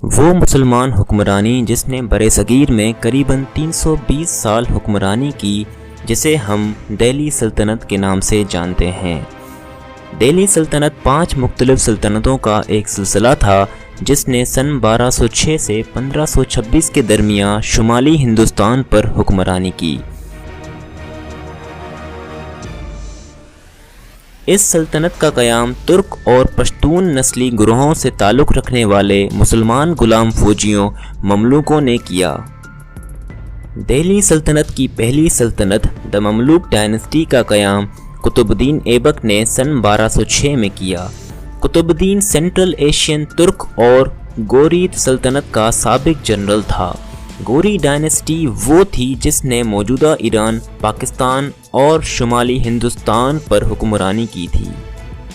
وہ مسلمان حکمرانی جس نے برصغیر میں قریباً 320 سال حکمرانی کی، جسے ہم دہلی سلطنت کے نام سے جانتے ہیں۔ دہلی سلطنت 5 مختلف سلطنتوں کا ایک سلسلہ تھا جس نے سن 1206 سے 1526 کے درمیان شمالی ہندوستان پر حکمرانی کی۔ اس سلطنت کا قیام ترک اور پشتون نسلی گروہوں سے تعلق رکھنے والے مسلمان غلام فوجیوں مملوکوں نے کیا۔ دہلی سلطنت کی پہلی سلطنت دا مملوک ڈائنسٹی کا قیام قطب الدین ایبک نے سن 1206 میں کیا۔ قطب الدین سینٹرل ایشین ترک اور گورید سلطنت کا سابق جنرل تھا۔ گوری ڈائنسٹی وہ تھی جس نے موجودہ ایران، پاکستان اور شمالی ہندوستان پر حکمرانی کی تھی۔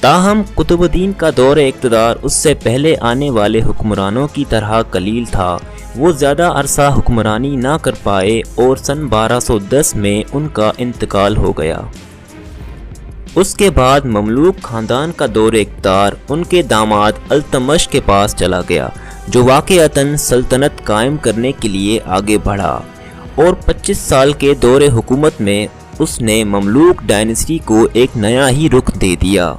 تاہم قطب الدین کا دور اقتدار اس سے پہلے آنے والے حکمرانوں کی طرح قلیل تھا۔ وہ زیادہ عرصہ حکمرانی نہ کر پائے اور سن 1210 میں ان کا انتقال ہو گیا۔ اس کے بعد مملوک خاندان کا دور اقتدار ان کے داماد التمش کے پاس چلا گیا، جو واقعتاً سلطنت قائم کرنے کے لیے آگے بڑھا، اور 25 سال کے دور حکومت میں اس نے مملوک ڈائنسٹی کو ایک نیا ہی رخ دے دیا۔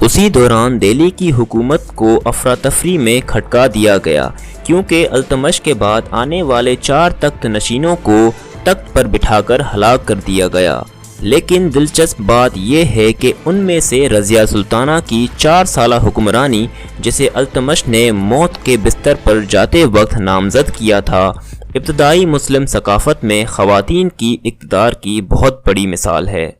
اسی دوران دہلی کی حکومت کو افراتفری میں کھٹکا دیا گیا، کیونکہ التمش کے بعد آنے والے 4 تخت نشینوں کو تخت پر بٹھا کر ہلاک کر دیا گیا۔ لیکن دلچسپ بات یہ ہے کہ ان میں سے رضیہ سلطانہ کی 4 سالہ حکمرانی، جسے التمش نے موت کے بستر پر جاتے وقت نامزد کیا تھا، ابتدائی مسلم ثقافت میں خواتین کی اقتدار کی بہت بڑی مثال ہے۔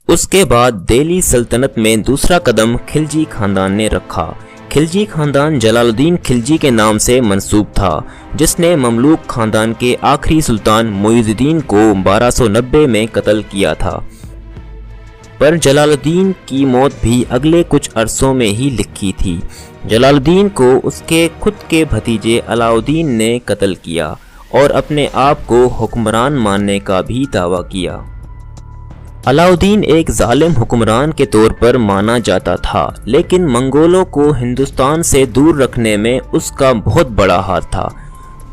اس کے بعد دہلی سلطنت میں دوسرا قدم خلجی خاندان نے رکھا۔ خلجی خاندان جلال الدین خلجی کے نام سے منسوب تھا، جس نے مملوک خاندان کے آخری سلطان معیز الدین کو 1290 میں قتل کیا تھا، پر جلال الدین کی موت بھی اگلے کچھ عرصوں میں ہی لکھی تھی۔ جلال الدین کو اس کے خود کے بھتیجے علاؤدین نے قتل کیا اور اپنے آپ کو حکمران ماننے کا بھی دعویٰ کیا۔ علاؤدین ایک ظالم حکمران کے طور پر مانا جاتا تھا، لیکن منگولوں کو ہندوستان سے دور رکھنے میں اس کا بہت بڑا ہاتھ تھا۔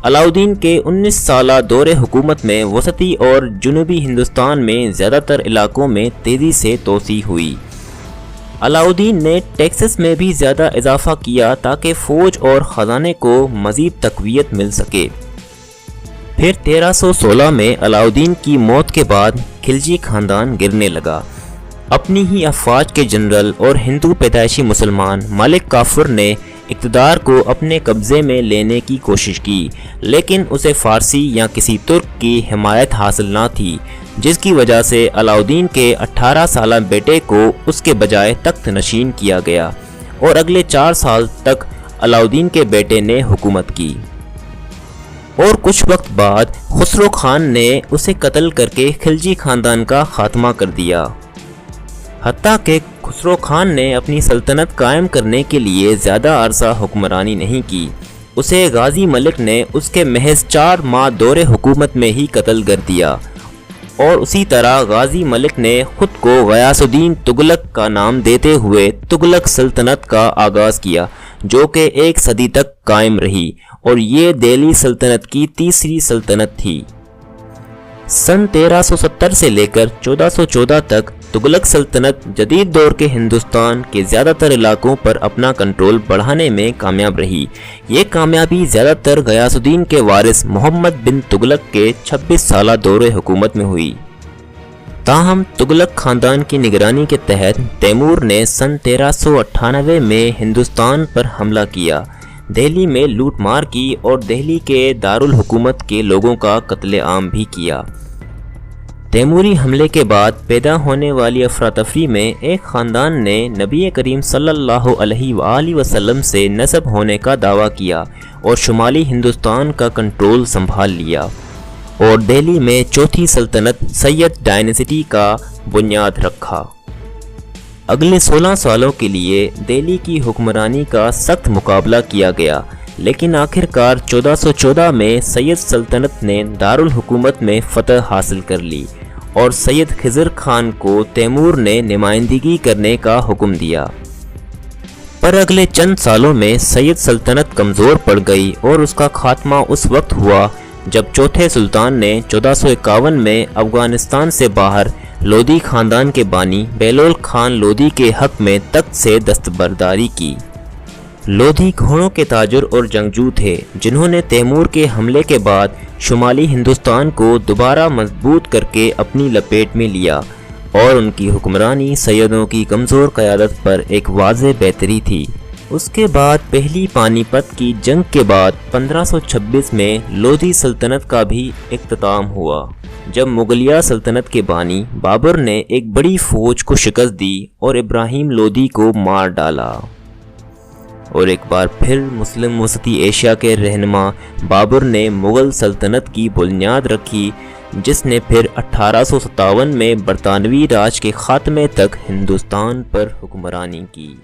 علاؤدین کے 19 سالہ دور حکومت میں وسطی اور جنوبی ہندوستان میں زیادہ تر علاقوں میں تیزی سے توسیع ہوئی۔ علاؤدین نے ٹیکسز میں بھی زیادہ اضافہ کیا تاکہ فوج اور خزانے کو مزید تقویت مل سکے۔ پھر 1316 میں علاؤدین کی موت کے بعد خلجی خاندان گرنے لگا۔ اپنی ہی افواج کے جنرل اور ہندو پیدائشی مسلمان ملک کافور نے اقتدار کو اپنے قبضے میں لینے کی کوشش کی، لیکن اسے فارسی یا کسی ترک کی حمایت حاصل نہ تھی، جس کی وجہ سے علاؤدین کے 18 سالہ بیٹے کو اس کے بجائے تخت نشین کیا گیا، اور اگلے 4 سال تک علاؤدین کے بیٹے نے حکومت کی، اور کچھ وقت بعد خسرو خان نے اسے قتل کر کے خلجی خاندان کا خاتمہ کر دیا۔ حتیٰ کہ خسرو خان نے اپنی سلطنت قائم کرنے کے لیے زیادہ عرصہ حکمرانی نہیں کی۔ اسے غازی ملک نے اس کے محض 4 ماہ دور حکومت میں ہی قتل کر دیا، اور اسی طرح غازی ملک نے خود کو غیاث الدین تغلق کا نام دیتے ہوئے تغلق سلطنت کا آغاز کیا، جو کہ 1 صدی تک قائم رہی، اور یہ دہلی سلطنت کی تیسری سلطنت تھی۔ سن 1370 سے لے کر 1414 تک تغلق سلطنت جدید دور کے ہندوستان کے زیادہ تر علاقوں پر اپنا کنٹرول بڑھانے میں کامیاب رہی۔ یہ کامیابی زیادہ تر غیاث الدین کے وارث محمد بن تغلق کے 26 سالہ دور حکومت میں ہوئی۔ تاہم تغلق خاندان کی نگرانی کے تحت تیمور نے سن 1398 میں ہندوستان پر حملہ کیا، دہلی میں لوٹ مار کی اور دہلی کے دارالحکومت کے لوگوں کا قتل عام بھی کیا۔ تیموری حملے کے بعد پیدا ہونے والی افراتفری میں ایک خاندان نے نبی کریم صلی اللہ علیہ وآلہ وسلم سے نسب ہونے کا دعویٰ کیا اور شمالی ہندوستان کا کنٹرول سنبھال لیا، اور دہلی میں چوتھی سلطنت سید ڈائنسٹی کا بنیاد رکھا۔ اگلے 16 سالوں کے لیے دہلی کی حکمرانی کا سخت مقابلہ کیا گیا، لیکن آخرکار 1414 میں سید سلطنت نے دارالحکومت میں فتح حاصل کر لی، اور سید خضر خان کو تیمور نے نمائندگی کرنے کا حکم دیا۔ پر اگلے چند سالوں میں سید سلطنت کمزور پڑ گئی اور اس کا خاتمہ اس وقت ہوا جب چوتھے سلطان نے 1451 میں افغانستان سے باہر لودھی خاندان کے بانی بہلول خان لودھی کے حق میں تخت سے دستبرداری کی۔ لودھی گھوڑوں کے تاجر اور جنگجو تھے جنہوں نے تیمور کے حملے کے بعد شمالی ہندوستان کو دوبارہ مضبوط کر کے اپنی لپیٹ میں لیا، اور ان کی حکمرانی سیدوں کی کمزور قیادت پر ایک واضح بہتری تھی۔ اس کے بعد پہلی پانی پت کی جنگ کے بعد 1526 میں لودھی سلطنت کا بھی اختتام ہوا، جب مغلیہ سلطنت کے بانی بابر نے ایک بڑی فوج کو شکست دی اور ابراہیم لودھی کو مار ڈالا، اور ایک بار پھر مسلم وسطی ایشیا کے رہنما بابر نے مغل سلطنت کی بنیاد رکھی، جس نے پھر 1857 میں برطانوی راج کے خاتمے تک ہندوستان پر حکمرانی کی۔